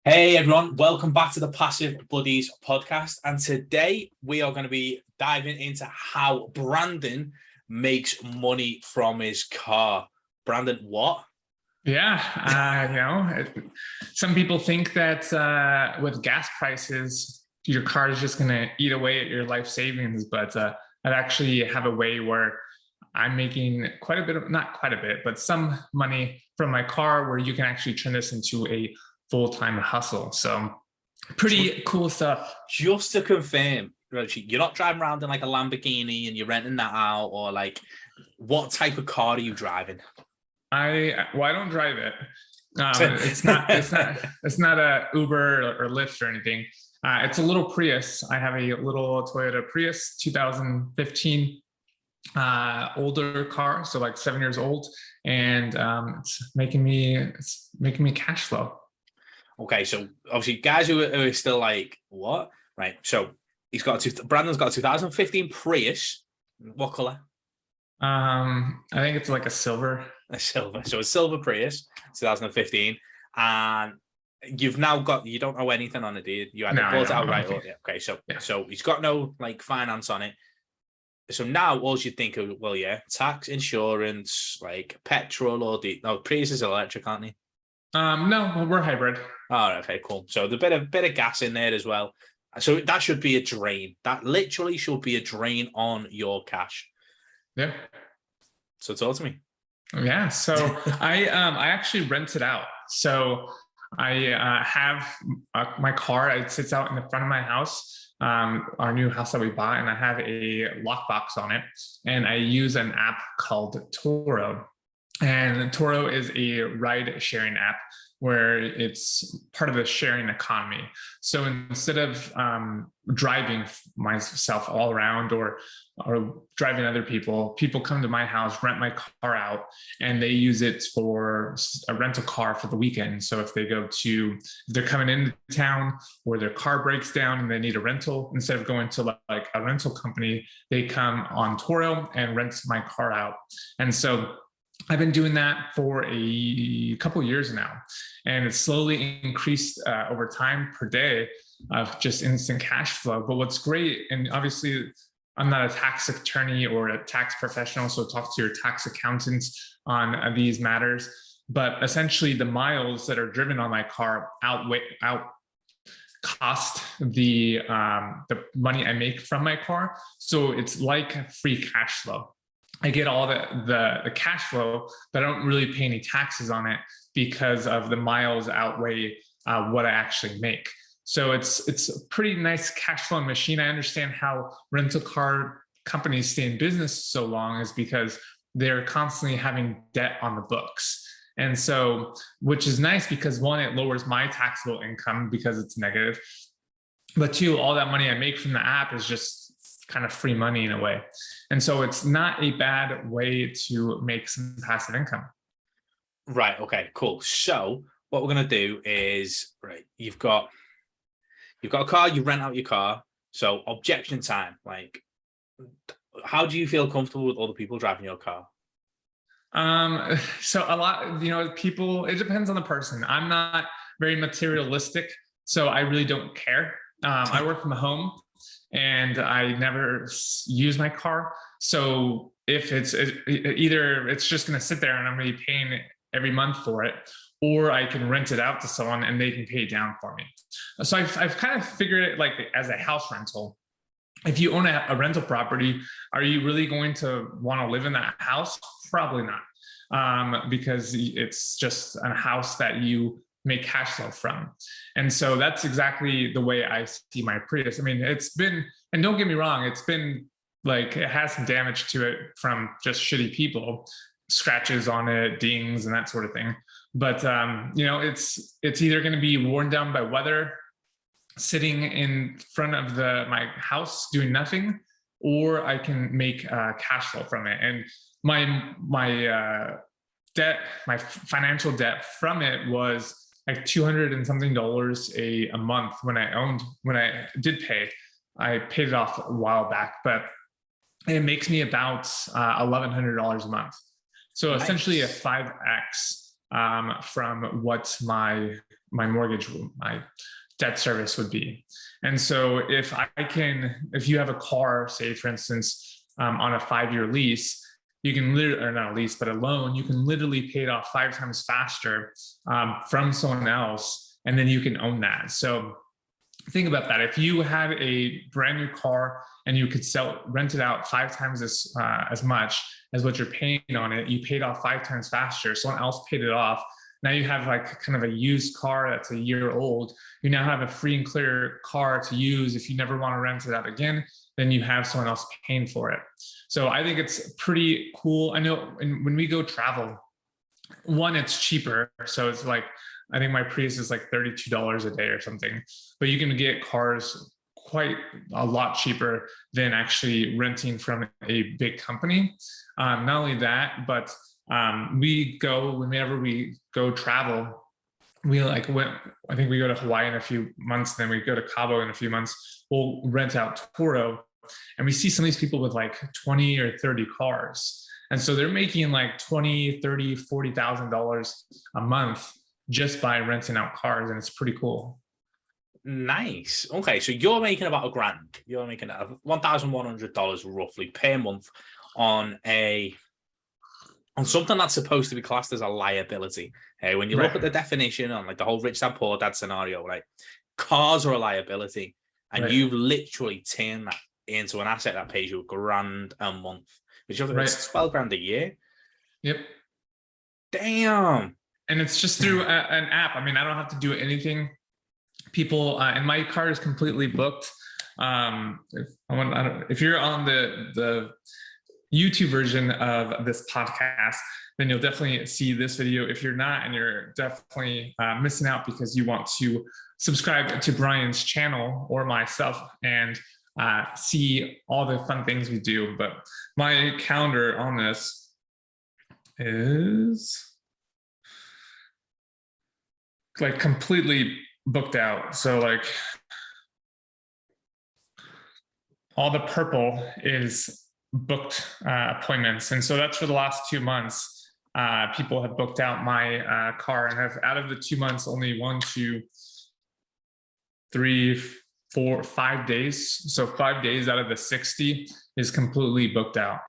Hey everyone, welcome back to the Passive Buddies podcast. And today we are going to be diving into how Brandon makes money from his car. Brandon, what? Yeah, some people think that with gas prices, your car is just going to eat away at your life savings. But I actually have a way where I'm making quite a bit of, not quite a bit, but some money from my car where you can actually turn this into a full-time hustle. So So pretty cool stuff. just to confirm, you're not driving around in like a Lamborghini and you're renting that out, or like what type of car are you driving? I don't drive it. It's not a Uber or Lyft or anything. It's a little Prius. I have a little Toyota Prius 2015, older car, so like 7 years old, and it's making me cash flow. Okay, so obviously guys who are still like, what? Right. So Brandon's got a 2015 Prius. What color? I think it's like a silver. A silver. So a silver Prius, 2015. And you don't owe anything on it, do you? You either No, I bought it don't. outright Okay. or yeah. Okay, so Yeah. so he's got no like finance on it. So now all you think of, well, yeah, tax, insurance, like petrol, or no, Prius is electric, aren't they? No, we're hybrid. All right, okay, cool. So the bit of gas in there as well. So that should be a drain. That literally should be a drain on your cash. Yeah. So talk to me. Yeah. So I actually rent it out. So I have my car. It sits out in the front of my house, our new house that we bought, and I have a lockbox on it. And I use an app called Toro. And Toro is a ride sharing app where it's part of the sharing economy. So instead of driving myself all around or driving other people come to my house, rent my car out, and they use it for a rental car for the weekend. So if they're coming into town or their car breaks down and they need a rental, instead of going to like a rental company, they come on Toro and rent my car out. And so I've been doing that for a couple of years now, and it's slowly increased over time per day of just instant cash flow. But what's great, and obviously I'm not a tax attorney or a tax professional, so talk to your tax accountants on these matters. But essentially, the miles that are driven on my car out cost the money I make from my car. So it's like free cash flow. I get all the cash flow, but I don't really pay any taxes on it because of the miles outweigh what I actually make. So it's a pretty nice cash flow machine. I understand how rental car companies stay in business so long is because they're constantly having debt on the books. And so, which is nice because one, it lowers my taxable income because it's negative. But two, all that money I make from the app is just kind of free money in a way. And so it's not a bad way to make some passive income. Right. Okay. Cool. So what we're gonna do is, right, you've got a car, you rent out your car. So objection time. Like, how do you feel comfortable with other people driving your car? So a lot, people, it depends on the person. I'm not very materialistic, so I really don't care. I work from home and I never use my car. So if either it's just going to sit there and I'm going to be paying every month for it, or I can rent it out to someone and they can pay it down for me. So I've kind of figured it like as a house rental. If you own a rental property, are you really going to want to live in that house? Probably not, because it's just a house that you make cash flow from. And so that's exactly the way I see my Prius. I mean, and don't get me wrong, it's been like, it has some damage to it from just shitty people, scratches on it, dings, and that sort of thing. But, it's either going to be worn down by weather, sitting in front of my house doing nothing, or I can make cash flow from it. And my debt, my financial debt from it was like 200 and something dollars a month when I did pay. I paid it off a while back, but it makes me about $1,100 a month. So essentially a Nice. 5x from what my mortgage, my debt service would be. And so if you have a car, say for instance, on a 5-year lease, you can literally, or not a lease, but a loan, you can literally pay it off 5 times faster from someone else, and then you can own that. So think about that. If you had a brand new car and you could rent it out 5 times as much as what you're paying on it, you paid off 5 times faster. Someone else paid it off. Now you have like kind of a used car that's a year old. You now have a free and clear car to use. If you never want to rent it out again, then you have someone else paying for it. So I think it's pretty cool. I know when we go travel, one, it's cheaper. So it's like, I think my Prius is like $32 a day or something, but you can get cars quite a lot cheaper than actually renting from a big company. Not only that, but whenever we go travel, I think we go to Hawaii in a few months, then we go to Cabo in a few months, we'll rent out Turo, and we see some of these people with like 20 or 30 cars. And so they're making like $20, $30, $40,000 a month just by renting out cars. And it's pretty cool. Nice. Okay. So you're making about $1,000. You're making $1,100 roughly per month on something that's supposed to be classed as a liability. When you look at the definition on like the whole rich dad, poor dad scenario, like cars are a liability, and you've literally turned that into an asset that pays you $1,000 a month, which is $12,000 a year. Yep. Damn. And it's just through an app. I mean, I don't have to do anything. People, and my car is completely booked. If you're on the YouTube version of this podcast, then you'll definitely see this video. If you're not, and you're definitely missing out because you want to subscribe to Brian's channel or myself and see all the fun things we do. But my calendar on this is like completely booked out. So like all the purple is booked appointments. And so that's for the last 2 months. People have booked out my car, and have, out of the 2 months, only 1, 2, 3, 4, 5 days. So 5 days out of the 60 is completely booked out.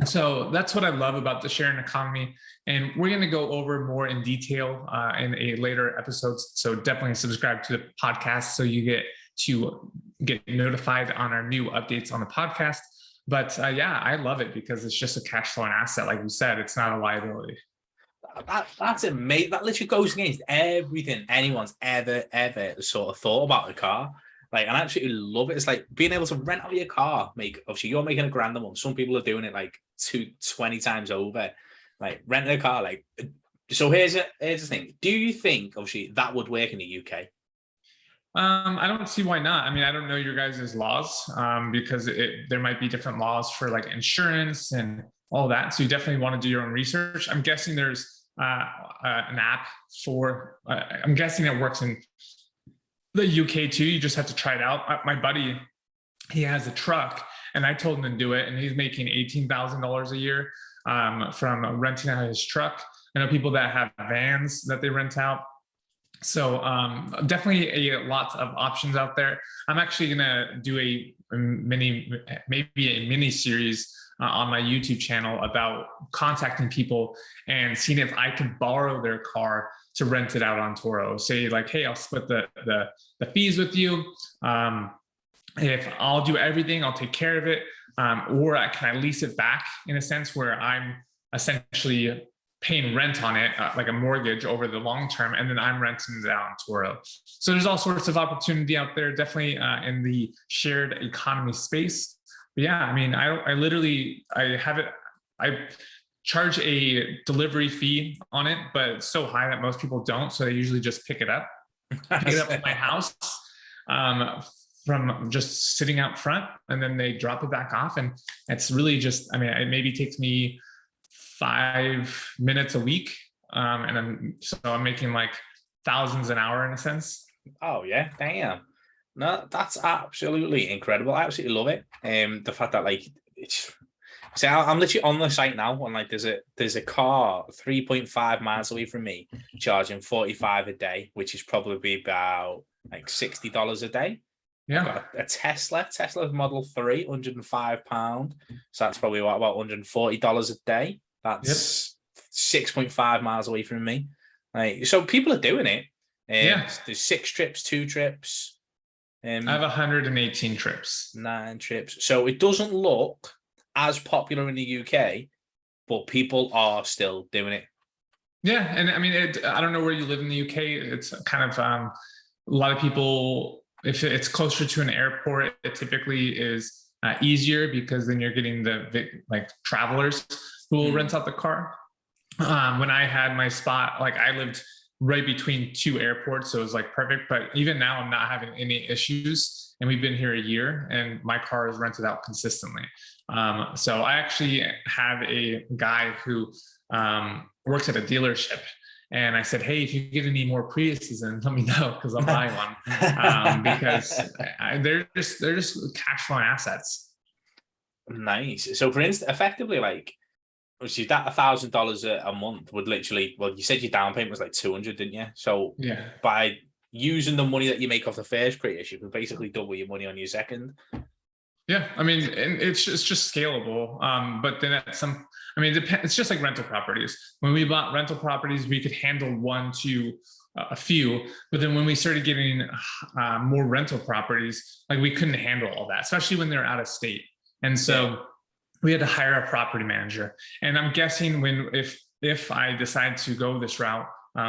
So that's what I love about the sharing economy. And we're going to go over more in detail in a later episode. So definitely subscribe to the podcast so you get notified on our new updates on the podcast. But yeah, I love it because it's just a cash flow and asset. Like you said, it's not a liability. That's amazing. That literally goes against everything anyone's ever sort of thought about a car. Like, and I absolutely love it. It's like being able to rent out your car. Obviously, you're making $1,000 a month. Some people are doing it like 20 times over. Like renting a car. Like, so here's the thing. Do you think, obviously, that would work in the UK? I don't see why not. I mean, I don't know your guys' laws because there might be different laws for like insurance and all that. So you definitely want to do your own research. I'm guessing there's an app for. I'm guessing it works in the UK too. You just have to try it out. My buddy, he has a truck, and I told him to do it, and he's making $18,000 a year from renting out his truck. I know people that have vans that they rent out. So definitely a lot of options out there. I'm actually gonna do maybe a mini series on my YouTube channel about contacting people and seeing if I can borrow their car to rent it out on Turo. Say like, hey, I'll split the fees with you. If I'll do everything, I'll take care of it. Or can I lease it back in a sense where I'm essentially paying rent on it, like a mortgage over the long term, and then I'm renting it out on Turo. So there's all sorts of opportunity out there, definitely in the shared economy space. But yeah, I mean, I charge a delivery fee on it, but it's so high that most people don't. So they usually just pick it up at my house from just sitting out front, and then they drop it back off. And it's really just, I mean, it maybe takes me 5 minutes a week. And I'm making like thousands an hour in a sense. Oh yeah, damn. No, that's absolutely incredible. I absolutely love it. The fact that like So I'm literally on the site now, and like there's a car 3.5 miles away from me charging 45 a day, which is probably about like $60 a day. I've Yeah. got a Tesla Model 3, £105. So that's probably what, about $140 a day. Yep. That's 6.5 miles away from me. Like, so people are doing it. Yeah. There's 6 trips, 2 trips, I have 118 trips. 9 trips. So it doesn't look as popular in the UK, but people are still doing it. Yeah, and I mean, I don't know where you live in the UK. It's kind of a lot of people. If it's closer to an airport, it typically is easier because then you're getting the like travelers who will rent out the car. When I had my spot, like I lived right between 2 airports, so it was like perfect. But even now, I'm not having any issues, and we've been here a year, and my car is rented out consistently. So I actually have a guy who works at a dealership, and I said, "Hey, if you get any more Priuses, then let me know because I'll buy one." Because they're just cash flowing assets. Nice. So, for instance, effectively, like, obviously, that $1,000 a month would literally, well, you said your down payment was like 200, didn't you? So, Yeah. by using the money that you make off the first Prius, you can basically double your money on your second. Yeah, I mean, and it's just scalable. But then I mean, it's just like rental properties. When we bought rental properties, we could handle 1 to a few. But then when we started getting more rental properties, like we couldn't handle all that, especially when they're out of state. And so we had to hire a property manager. And I'm guessing if I decide to go this route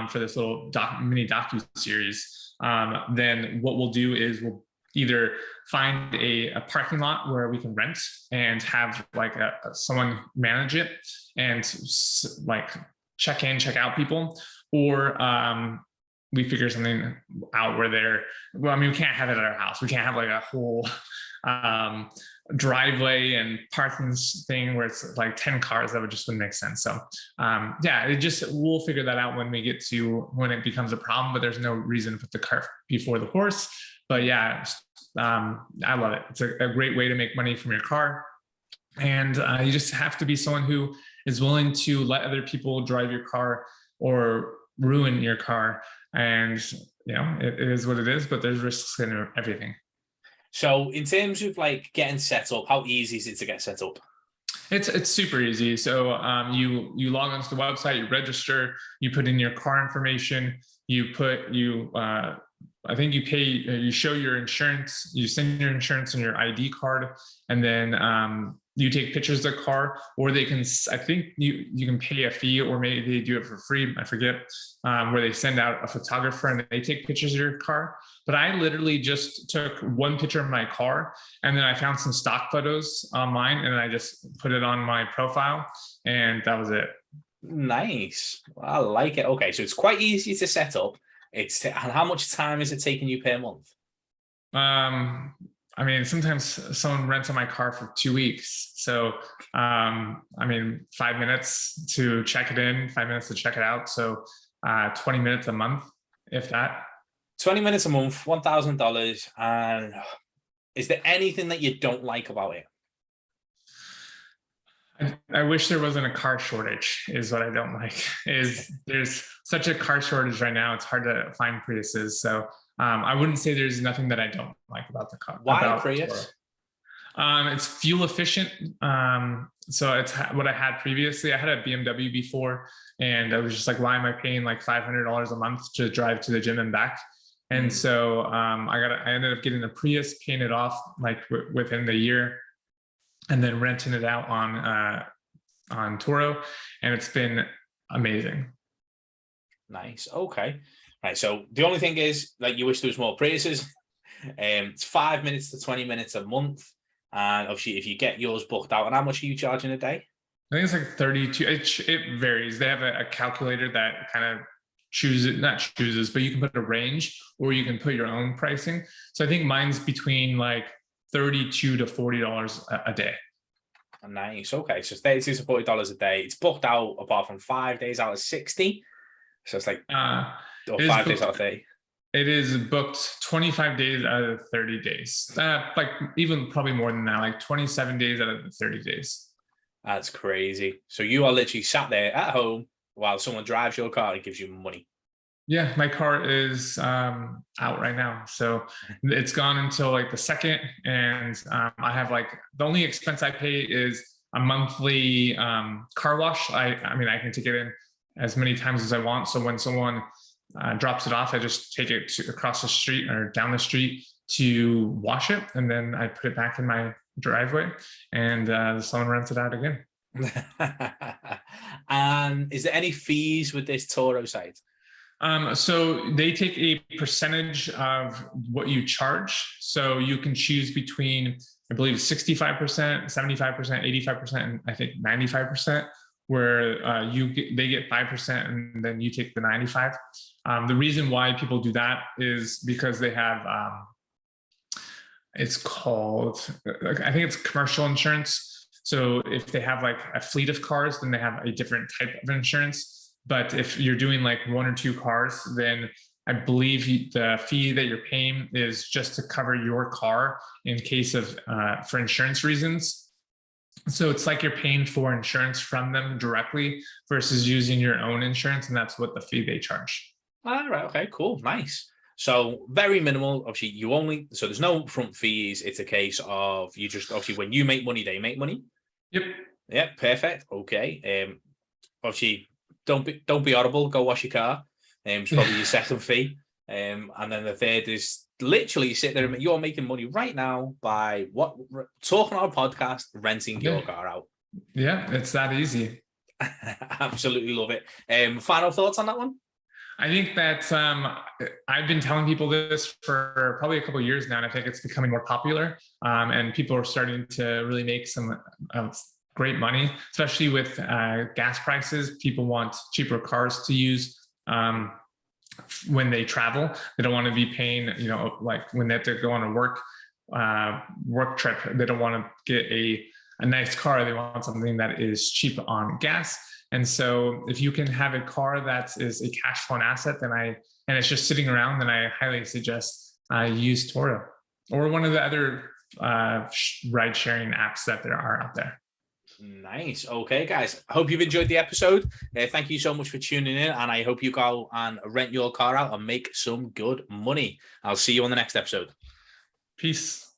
for this little mini docu series, then what we'll do is we'll either find a parking lot where we can rent and have like someone manage it and like check in, check out people, or we figure something out where well, I mean, we can't have it at our house. We can't have like a whole driveway and parking thing where it's like 10 cars. That wouldn't make sense. So yeah, we'll figure that out when it becomes a problem, but there's no reason to put the cart before the horse. But yeah, I love it. It's a great way to make money from your car. And you just have to be someone who is willing to let other people drive your car or ruin your car. And, it is what it is, but there's risks in everything. So in terms of like getting set up, how easy is it to get set up? It's super easy. So you log onto the website, you register, you put in your car information, I think you pay, you show your insurance, you send your insurance and your ID card, and then you take pictures of the car, or I think you can pay a fee, or maybe they do it for free. I forget, where they send out a photographer and they take pictures of your car. But I literally just took 1 picture of my car, and then I found some stock photos online, and I just put it on my profile, and that was it. Nice. I like it. Okay, so it's quite easy to set up. And how much time is it taking you per month? I mean, sometimes someone rents on my car for 2 weeks. So, I mean, 5 minutes to check it in, 5 minutes to check it out. So, 20 minutes a month, if that. 20 minutes a month, $1,000. And is there anything that you don't like about it? I wish there wasn't a car shortage, is what I don't like. There's such a car shortage right now. It's hard to find Priuses. So I wouldn't say there's nothing that I don't like about the car. Why a Prius? It's fuel efficient. So it's what I had previously. I had a BMW before, and I was just like, why am I paying like $500 a month to drive to the gym and back? And so I ended up getting a Prius, paying it off like within the year, and then renting it out on Turo, and it's been amazing. Nice. Okay. Right. So the only thing is, like, you wish there was more Priuses. It's 5 minutes to 20 minutes a month, and obviously, if you get yours booked out, and how much are you charging a day? I think it's like 32. It varies. They have a calculator that kind of not chooses, but you can put a range, or you can put your own pricing. So I think mine's between like $32 to $40 a day. Nice. Okay, so $32 to $40 a day. It's booked out apart from 5 days out of 60. So it's like 5 days out of 30. It is booked 25 days out of 30 days. Like even probably more than that, like 27 days out of the 30 days. That's crazy. So you are literally sat there at home while someone drives your car and gives you money. Yeah, my car is out right now, so it's gone until like the second, and I have like the only expense I pay is a monthly car wash. I mean, I can take it in as many times as I want. So when someone drops it off, I just take it across the street or down the street to wash it, and then I put it back in my driveway, and someone rents it out again. And is there any fees with this Toro site? So they take a percentage of what you charge. So you can choose between, I believe, 65%, 75%, 85%, and I think 95%, where they get 5% and then you take the 95. The reason why people do that is because they have, it's called, I think it's commercial insurance. So if they have like a fleet of cars, then they have a different type of insurance. But if you're doing like one or two cars, then I believe the fee that you're paying is just to cover your car in case of for insurance reasons. So it's like you're paying for insurance from them directly versus using your own insurance, and that's what the fee they charge. All right. Okay. Cool. Nice. So very minimal. Obviously, so there's no upfront fees. It's a case of you just obviously when you make money, they make money. Yep. Yeah. Perfect. Okay. Obviously, don't be audible. Go wash your car. It's probably your second fee. And then the third is literally sit there and you're making money right now by talking on a podcast, renting your car out. Yeah, it's that easy. Absolutely love it. Final thoughts on that one? I think that I've been telling people this for probably a couple of years now, and I think it's becoming more popular. And people are starting to really make some great money, especially with gas prices. People want cheaper cars to use when they travel. They don't want to be paying, like when they have to go on a work trip. They don't want to get a nice car. They want something that is cheap on gas. And so if you can have a car that is a cash flow asset, and it's just sitting around, then I highly suggest use Toro or one of the other ride sharing apps that there are out there. Nice. Okay, guys. I hope you've enjoyed the episode. Thank you so much for tuning in, and I hope you go and rent your car out and make some good money. I'll see you on the next episode. Peace.